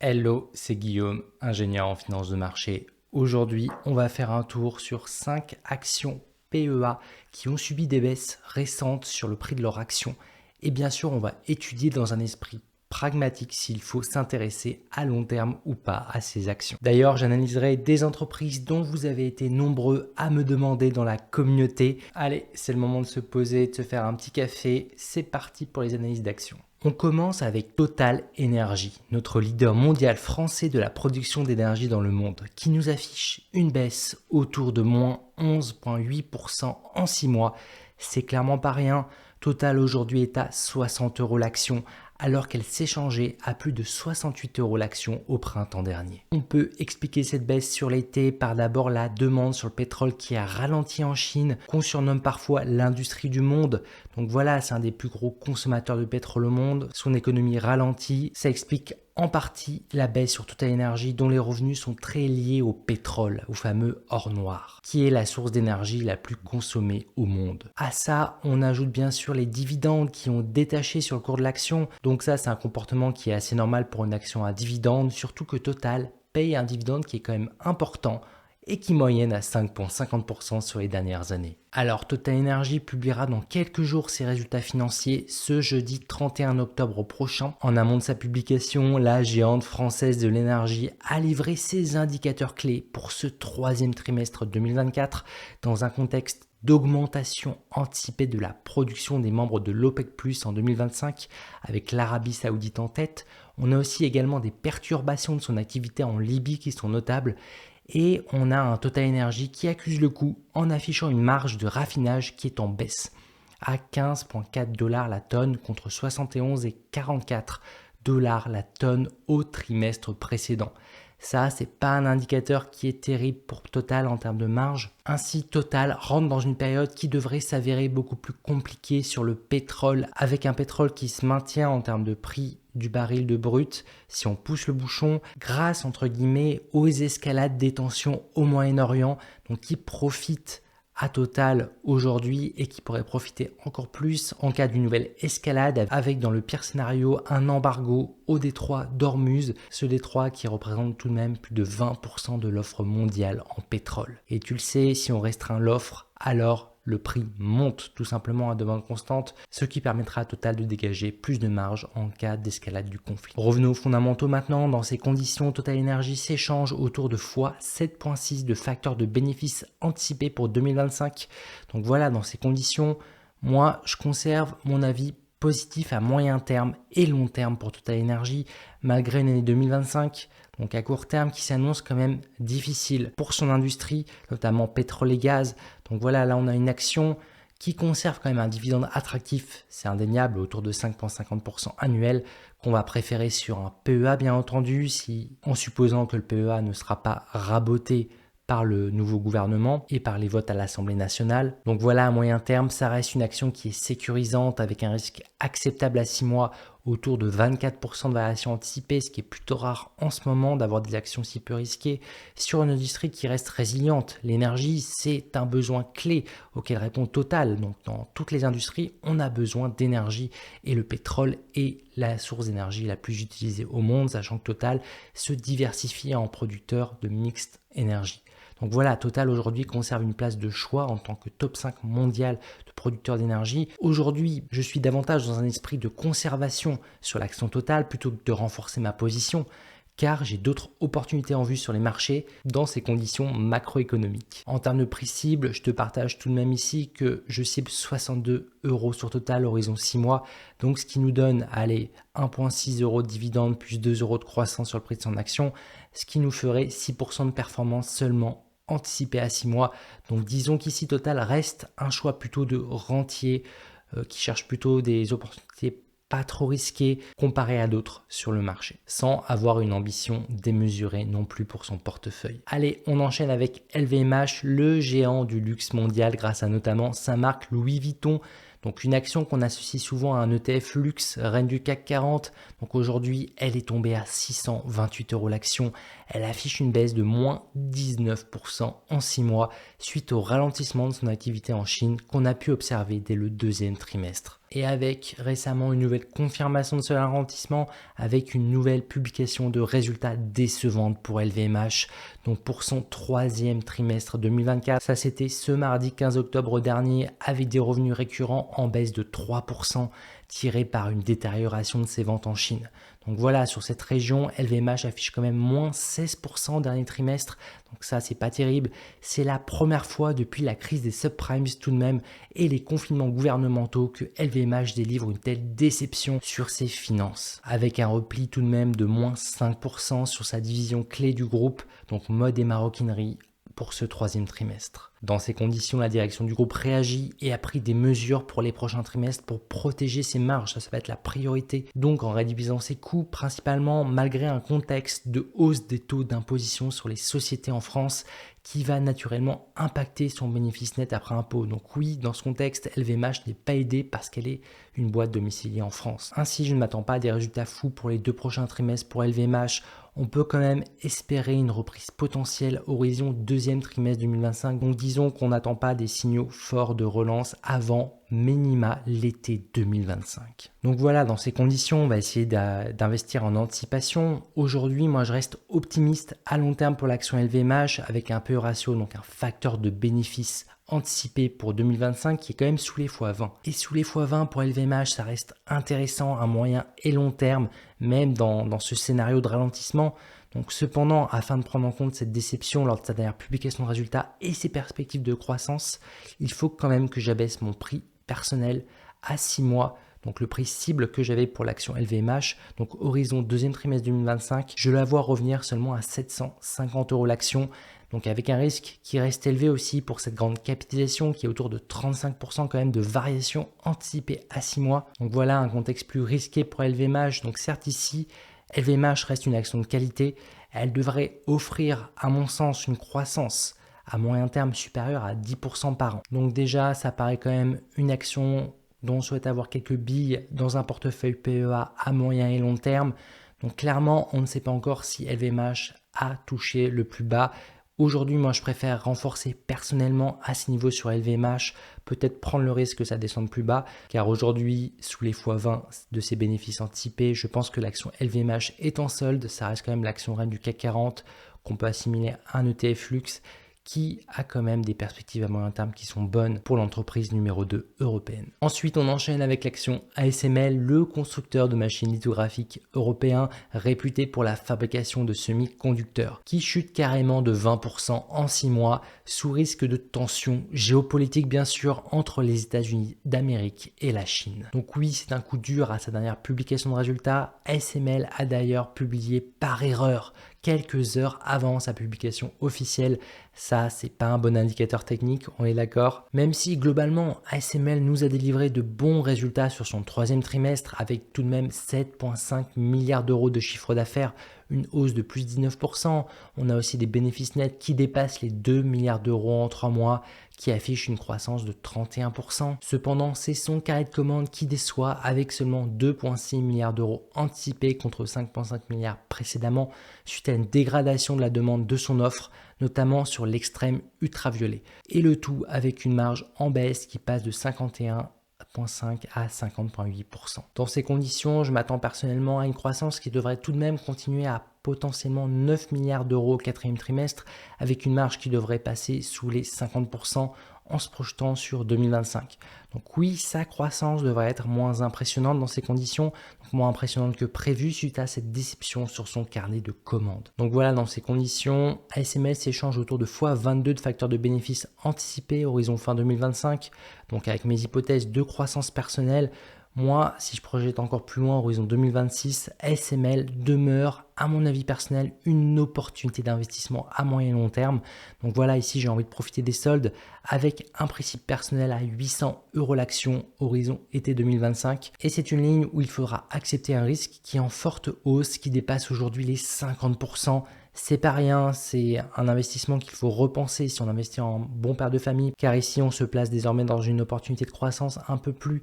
Hello, c'est Guillaume, ingénieur en finance de marché. Aujourd'hui, on va faire un tour sur 5 actions PEA qui ont subi des baisses récentes sur le prix de leur action. Et bien sûr, on va étudier dans un esprit pragmatique s'il faut s'intéresser à long terme ou pas à ces actions. D'ailleurs, j'analyserai des entreprises dont vous avez été nombreux à me demander dans la communauté. Allez, c'est le moment de se poser, de se faire un petit café. C'est parti pour les analyses d'actions. On commence avec Total Energy, notre leader mondial français de la production d'énergie dans le monde, qui nous affiche une baisse autour de moins 11,8% en 6 mois. C'est clairement pas rien. Total aujourd'hui est à 60 € l'action, alors qu'elle s'échangeait à plus de 68 € l'action au printemps dernier. On peut expliquer cette baisse sur l'été par d'abord la demande sur le pétrole qui a ralenti en Chine, qu'on surnomme parfois l'industrie du monde. Donc voilà, c'est un des plus gros consommateurs de pétrole au monde. Son économie ralentit, ça explique en partie la baisse sur Total Energy dont les revenus sont très liés au pétrole, au fameux or noir, qui est la source d'énergie la plus consommée au monde. À ça, on ajoute bien sûr les dividendes qui ont détaché sur le cours de l'action. Donc ça, c'est un comportement qui est assez normal pour une action à dividende, surtout que Total paye un dividende qui est quand même important et qui moyenne à 5,50% sur les dernières années. Alors Total Energy publiera dans quelques jours ses résultats financiers ce jeudi 31 octobre prochain. En amont de sa publication, la géante française de l'énergie a livré ses indicateurs clés pour ce troisième trimestre 2024 dans un contexte d'augmentation anticipée de la production des membres de l'OPEC+ en 2025 avec l'Arabie Saoudite en tête. On a aussi également des perturbations de son activité en Libye qui sont notables. Et on a un Total Energy qui accuse le coup en affichant une marge de raffinage qui est en baisse à 15,4 $ la tonne contre 71 et 44 $ la tonne au trimestre précédent. Ça, c'est pas un indicateur qui est terrible pour Total en termes de marge. Ainsi, Total rentre dans une période qui devrait s'avérer beaucoup plus compliquée sur le pétrole, avec un pétrole qui se maintient en termes de prix du baril de brut si on pousse le bouchon grâce entre guillemets aux escalades des tensions au Moyen-Orient, donc qui profitent à Total aujourd'hui et qui pourrait profiter encore plus en cas d'une nouvelle escalade avec dans le pire scénario un embargo au détroit d'Ormuz, ce détroit qui représente tout de même plus de 20% de l'offre mondiale en pétrole. Et tu le sais, si on restreint l'offre, alors le prix monte tout simplement à demande constante, ce qui permettra à Total de dégager plus de marge en cas d'escalade du conflit. Revenons aux fondamentaux maintenant. Dans ces conditions, Total Energy s'échange autour de x7,6 de facteurs de bénéfices anticipés pour 2025. Donc voilà, dans ces conditions, moi, je conserve mon avis positif à moyen terme et long terme pour Total Energy, malgré une année 2025, donc à court terme, qui s'annonce quand même difficile pour son industrie, notamment pétrole et gaz. Donc voilà, là on a une action qui conserve quand même un dividende attractif, c'est indéniable, autour de 5,50% annuel, qu'on va préférer sur un PEA bien entendu, en supposant que le PEA ne sera pas raboté par le nouveau gouvernement et par les votes à l'Assemblée nationale. Donc voilà, à moyen terme, ça reste une action qui est sécurisante avec un risque acceptable à 6 mois autour de 24% de variation anticipée, ce qui est plutôt rare en ce moment d'avoir des actions si peu risquées sur une industrie qui reste résiliente. L'énergie, c'est un besoin clé auquel répond Total. Donc dans toutes les industries, on a besoin d'énergie et le pétrole est la source d'énergie la plus utilisée au monde, sachant que Total se diversifie en producteur de mixed énergie. Donc voilà, Total aujourd'hui conserve une place de choix en tant que top 5 mondial de producteurs d'énergie. Aujourd'hui, je suis davantage dans un esprit de conservation sur l'action Total plutôt que de renforcer ma position, car j'ai d'autres opportunités en vue sur les marchés dans ces conditions macroéconomiques. En termes de prix cible, je te partage tout de même ici que je cible 62 € sur Total horizon 6 mois, donc ce qui nous donne 1,6 € de dividende plus 2 € de croissance sur le prix de son action, ce qui nous ferait 6% de performance seulement anticipé à 6 mois. Donc disons qu'ici Total reste un choix plutôt de rentier qui cherche plutôt des opportunités pas trop risquées comparé à d'autres sur le marché, sans avoir une ambition démesurée non plus pour son portefeuille. Allez, on enchaîne avec LVMH, le géant du luxe mondial grâce à notamment sa marque Louis Vuitton. Donc une action qu'on associe souvent à un ETF luxe, reine du CAC 40. Donc aujourd'hui, elle est tombée à 628 € l'action. Elle affiche une baisse de moins 19% en 6 mois suite au ralentissement de son activité en Chine qu'on a pu observer dès le deuxième trimestre. et avec récemment une nouvelle confirmation de ce ralentissement avec une nouvelle publication de résultats décevantes pour LVMH, donc pour son troisième trimestre 2024. Ça, c'était ce mardi 15 octobre dernier avec des revenus récurrents en baisse de 3%, tirés par une détérioration de ses ventes en Chine. Donc voilà, sur cette région, LVMH affiche quand même moins 16% au dernier trimestre. Donc ça, c'est pas terrible. C'est la première fois depuis la crise des subprimes tout de même et les confinements gouvernementaux que LVMH délivre une telle déception sur ses finances. Avec un repli tout de même de moins 5% sur sa division clé du groupe, donc mode et maroquinerie, pour ce troisième trimestre. Dans ces conditions, la direction du groupe réagit et a pris des mesures pour les prochains trimestres pour protéger ses marges. Ça va être la priorité. Donc en réduisant ses coûts, principalement malgré un contexte de hausse des taux d'imposition sur les sociétés en France qui va naturellement impacter son bénéfice net après impôt. Donc oui, dans ce contexte, LVMH n'est pas aidée parce qu'elle est une boîte domiciliée en France. Ainsi, je ne m'attends pas à des résultats fous pour les 2 prochains trimestres pour LVMH. On peut quand même espérer une reprise potentielle horizon deuxième trimestre 2025. Donc disons qu'on n'attend pas des signaux forts de relance avant minima l'été 2025. Donc voilà, dans ces conditions, on va essayer d'investir en anticipation. Aujourd'hui, moi je reste optimiste à long terme pour l'action LVMH avec un PE ratio, donc un facteur de bénéfice anticipé pour 2025 qui est quand même sous les x20. Et sous les x20 pour LVMH, ça reste intéressant à moyen et long terme, même dans ce scénario de ralentissement. Donc cependant, afin de prendre en compte cette déception lors de sa dernière publication de résultats et ses perspectives de croissance, il faut quand même que j'abaisse mon prix personnel à 6 mois. Donc le prix cible que j'avais pour l'action LVMH, donc horizon deuxième trimestre 2025, je la vois revenir seulement à 750 € l'action. Donc avec un risque qui reste élevé aussi pour cette grande capitalisation qui est autour de 35% quand même de variation anticipée à 6 mois. Donc voilà un contexte plus risqué pour LVMH. Donc certes ici, LVMH reste une action de qualité. Elle devrait offrir à mon sens une croissance à moyen terme supérieure à 10% par an. Donc déjà ça paraît quand même une action dont on souhaite avoir quelques billes dans un portefeuille PEA à moyen et long terme. Donc clairement on ne sait pas encore si LVMH a touché le plus bas. Aujourd'hui, moi, je préfère renforcer personnellement à ce niveau sur LVMH, peut-être prendre le risque que ça descende plus bas, car aujourd'hui, sous les x20 de ses bénéfices anticipés, je pense que l'action LVMH est en solde. Ça reste quand même l'action reine du CAC 40 qu'on peut assimiler à un ETF luxe qui a quand même des perspectives à moyen terme qui sont bonnes pour l'entreprise numéro 2 européenne. Ensuite, on enchaîne avec l'action ASML, le constructeur de machines lithographiques européen réputé pour la fabrication de semi-conducteurs, qui chute carrément de 20% en 6 mois sous risque de tension géopolitique bien sûr entre les États-Unis d'Amérique et la Chine. Donc oui, c'est un coup dur à sa dernière publication de résultats. ASML a d'ailleurs publié par erreur quelques heures avant sa publication officielle. Ça, c'est pas un bon indicateur technique, on est d'accord. Même si globalement, ASML nous a délivré de bons résultats sur son troisième trimestre avec tout de même 7,5 milliards d'euros de chiffre d'affaires, une hausse de plus de 19%. On a aussi des bénéfices nets qui dépassent les 2 milliards d'euros en 3 mois, qui affichent une croissance de 31%. Cependant, c'est son carré de commande qui déçoit avec seulement 2,6 milliards d'euros anticipés contre 5,5 milliards précédemment, suite à une dégradation de la demande de son offre, notamment sur l'extrême ultraviolet. Et le tout avec une marge en baisse qui passe de 51,5 à 50,8%. Dans ces conditions, je m'attends personnellement à une croissance qui devrait tout de même continuer à potentiellement 9 milliards d'euros au quatrième trimestre avec une marge qui devrait passer sous les 50% en se projetant sur 2025. Donc oui, sa croissance devrait être moins impressionnante dans ces conditions, donc moins impressionnante que prévu suite à cette déception sur son carnet de commandes. Donc voilà, dans ces conditions, ASML s'échange autour de x22 de facteurs de bénéfices anticipés horizon fin 2025. Donc avec mes hypothèses de croissance personnelle, moi, si je projette encore plus loin, horizon 2026, ASML demeure, à mon avis personnel, une opportunité d'investissement à moyen et long terme. Donc voilà, ici, j'ai envie de profiter des soldes avec un principe personnel à 800 € l'action, horizon été 2025. Et c'est une ligne où il faudra accepter un risque qui est en forte hausse, qui dépasse aujourd'hui les 50%. C'est pas rien, c'est un investissement qu'il faut repenser si on investit en bon père de famille, car ici on se place désormais dans une opportunité de croissance un peu plus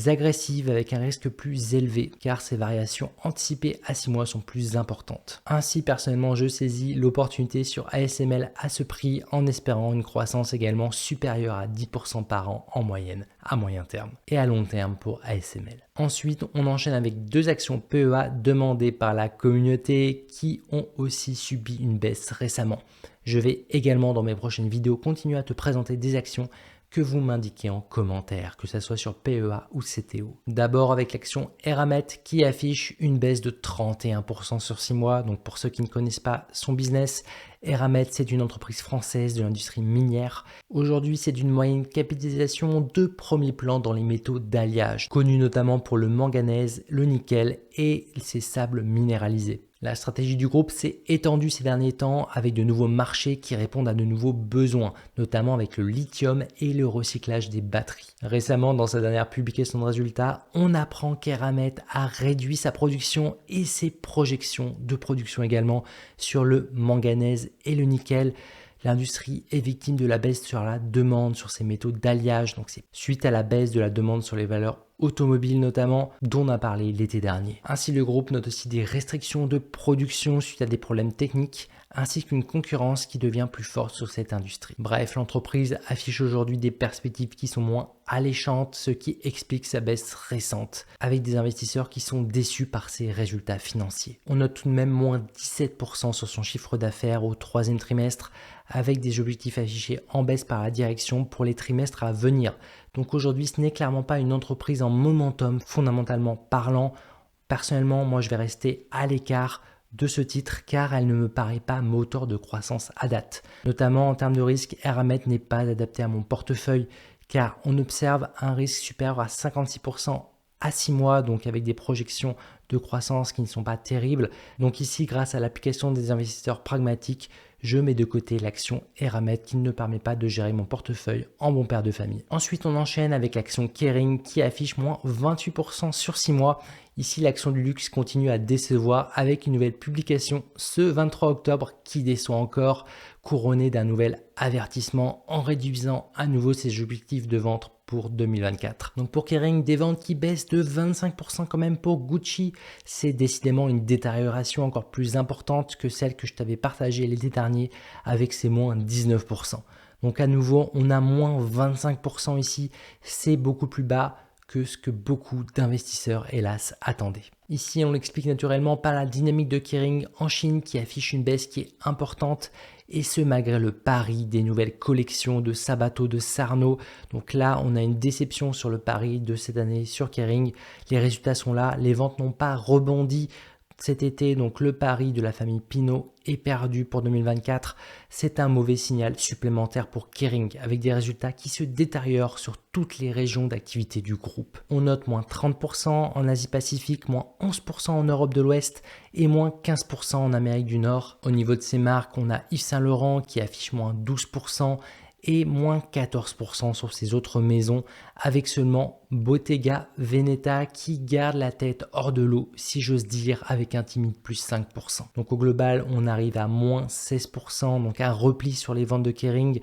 agressives avec un risque plus élevé car ces variations anticipées à 6 mois sont plus importantes. Ainsi, personnellement, je saisis l'opportunité sur ASML à ce prix en espérant une croissance également supérieure à 10% par an en moyenne à moyen terme et à long terme pour ASML. Ensuite, on enchaîne avec 2 actions PEA demandées par la communauté qui ont aussi subi une baisse récemment. Je vais également dans mes prochaines vidéos continuer à te présenter des actions que vous m'indiquez en commentaire, que ce soit sur PEA ou CTO. D'abord avec l'action Eramet qui affiche une baisse de 31% sur 6 mois. Donc pour ceux qui ne connaissent pas son business, Eramet c'est une entreprise française de l'industrie minière. Aujourd'hui c'est d'une moyenne capitalisation de premier plan dans les métaux d'alliage, connue notamment pour le manganèse, le nickel et ses sables minéralisés. La stratégie du groupe s'est étendue ces derniers temps avec de nouveaux marchés qui répondent à de nouveaux besoins, notamment avec le lithium et le recyclage des batteries. Récemment, dans sa dernière publication de résultats, on apprend qu'Eramet a réduit sa production et ses projections de production également sur le manganèse et le nickel. L'industrie est victime de la baisse sur la demande sur ces métaux d'alliage, donc c'est suite à la baisse de la demande sur les valeurs automobiles notamment, dont on a parlé l'été dernier. Ainsi, le groupe note aussi des restrictions de production suite à des problèmes techniques, ainsi qu'une concurrence qui devient plus forte sur cette industrie. Bref, l'entreprise affiche aujourd'hui des perspectives qui sont moins alléchantes, ce qui explique sa baisse récente, avec des investisseurs qui sont déçus par ses résultats financiers. On note tout de même moins 17% sur son chiffre d'affaires au 3e trimestre, avec des objectifs affichés en baisse par la direction pour les trimestres à venir. Donc aujourd'hui, ce n'est clairement pas une entreprise en momentum, fondamentalement parlant. Personnellement, moi je vais rester à l'écart de ce titre car elle ne me paraît pas moteur de croissance à date. Notamment en termes de risque, Eramet n'est pas adapté à mon portefeuille car on observe un risque supérieur à 56% à 6 mois, donc avec des projections de croissance qui ne sont pas terribles. Donc ici, grâce à l'application des investisseurs pragmatiques, je mets de côté l'action Eramet qui ne permet pas de gérer mon portefeuille en bon père de famille. Ensuite, on enchaîne avec l'action Kering qui affiche moins 28% sur 6 mois. Ici, l'action du luxe continue à décevoir avec une nouvelle publication ce 23 octobre qui déçoit encore, couronnée d'un nouvel avertissement en réduisant à nouveau ses objectifs de vente pour 2024. Donc pour Kering, des ventes qui baissent de 25% quand même pour Gucci. C'est décidément une détérioration encore plus importante que celle que je t'avais partagée l'été dernier avec ses moins 19%. Donc à nouveau, on a moins 25% ici. C'est beaucoup plus bas que ce que beaucoup d'investisseurs, hélas, attendaient. Ici, on l'explique naturellement par la dynamique de Kering en Chine qui affiche une baisse qui est importante et ce malgré le pari des nouvelles collections de Sabato de Sarno. Donc là, on a une déception sur le pari de cette année sur Kering. Les résultats sont là, les ventes n'ont pas rebondi cet été, donc le pari de la famille Pinault est perdu pour 2024. C'est un mauvais signal supplémentaire pour Kering avec des résultats qui se détériorent sur toutes les régions d'activité du groupe. On note moins 30% en Asie-Pacifique, moins 11% en Europe de l'Ouest et moins 15% en Amérique du Nord. Au niveau de ces marques, on a Yves Saint Laurent qui affiche moins 12% et moins 14% sur ses autres maisons, avec seulement Bottega Veneta qui garde la tête hors de l'eau, si j'ose dire, avec un timide plus 5%. Donc au global, on arrive à moins 16%, donc un repli sur les ventes de Kering,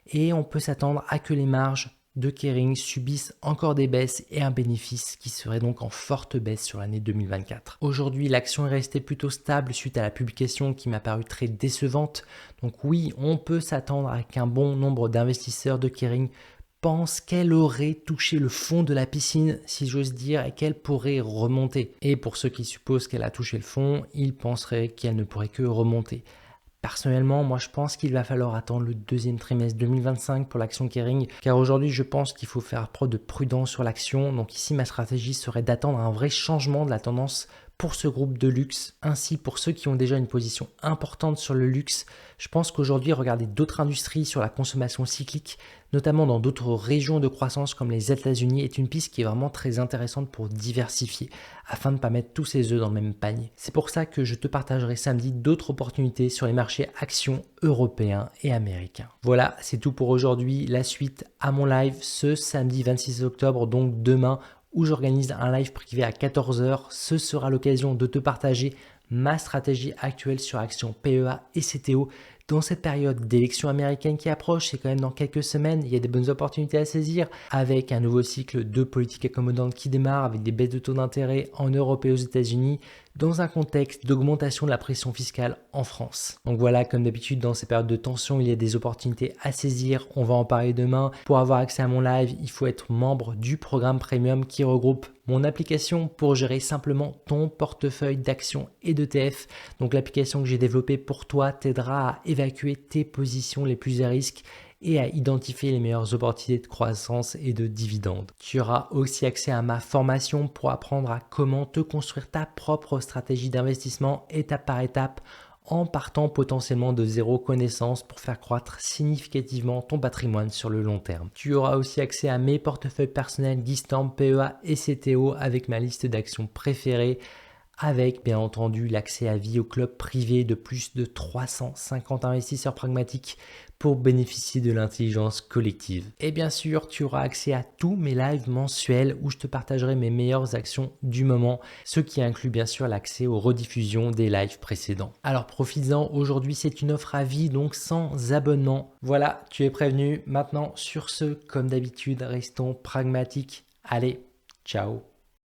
et on peut s'attendre à que les marges de Kering subissent encore des baisses et un bénéfice qui serait donc en forte baisse sur l'année 2024. Aujourd'hui, l'action est restée plutôt stable suite à la publication qui m'a paru très décevante. Donc oui, on peut s'attendre à qu'un bon nombre d'investisseurs de Kering pensent qu'elle aurait touché le fond de la piscine, si j'ose dire, et qu'elle pourrait remonter. Et pour ceux qui supposent qu'elle a touché le fond, ils penseraient qu'elle ne pourrait que remonter. Personnellement, moi je pense qu'il va falloir attendre le 2e trimestre 2025 pour l'action Kering, car aujourd'hui je pense qu'il faut faire preuve de prudence sur l'action. Donc ici ma stratégie serait d'attendre un vrai changement de la tendance pour ce groupe de luxe. Ainsi, pour ceux qui ont déjà une position importante sur le luxe, je pense qu'aujourd'hui regarder d'autres industries sur la consommation cyclique, notamment dans d'autres régions de croissance comme les États-Unis, est une piste qui est vraiment très intéressante pour diversifier, afin de ne pas mettre tous ses œufs dans le même panier. C'est pour ça que je te partagerai samedi d'autres opportunités sur les marchés actions européens et américains. Voilà, c'est tout pour aujourd'hui. La suite à mon live ce samedi 26 octobre, donc demain, où j'organise un live privé à 14h. Ce sera l'occasion de te partager ma stratégie actuelle sur actions PEA et CTO. Dans cette période d'élection américaine qui approche, c'est quand même dans quelques semaines, il y a des bonnes opportunités à saisir avec un nouveau cycle de politique accommodante qui démarre avec des baisses de taux d'intérêt en Europe et aux États-Unis dans un contexte d'augmentation de la pression fiscale en France. Donc voilà, comme d'habitude, dans ces périodes de tension, il y a des opportunités à saisir. On va en parler demain. Pour avoir accès à mon live, il faut être membre du programme Premium qui regroupe mon application pour gérer simplement ton portefeuille d'actions et d'ETF. Donc l'application que j'ai développée pour toi t'aidera à évacuer tes positions les plus à risque et à identifier les meilleures opportunités de croissance et de dividendes. Tu auras aussi accès à ma formation pour apprendre à comment te construire ta propre stratégie d'investissement étape par étape en partant potentiellement de zéro connaissance pour faire croître significativement ton patrimoine sur le long terme. Tu auras aussi accès à mes portefeuilles personnels Distant, PEA et CTO avec ma liste d'actions préférées, avec bien entendu l'accès à vie au club privé de plus de 350 investisseurs pragmatiques pour bénéficier de l'intelligence collective. Et bien sûr, tu auras accès à tous mes lives mensuels où je te partagerai mes meilleures actions du moment, ce qui inclut bien sûr l'accès aux rediffusions des lives précédents. Alors profites-en, aujourd'hui c'est une offre à vie, donc sans abonnement. Voilà, tu es prévenu. Maintenant, sur ce, comme d'habitude, restons pragmatiques. Allez, ciao.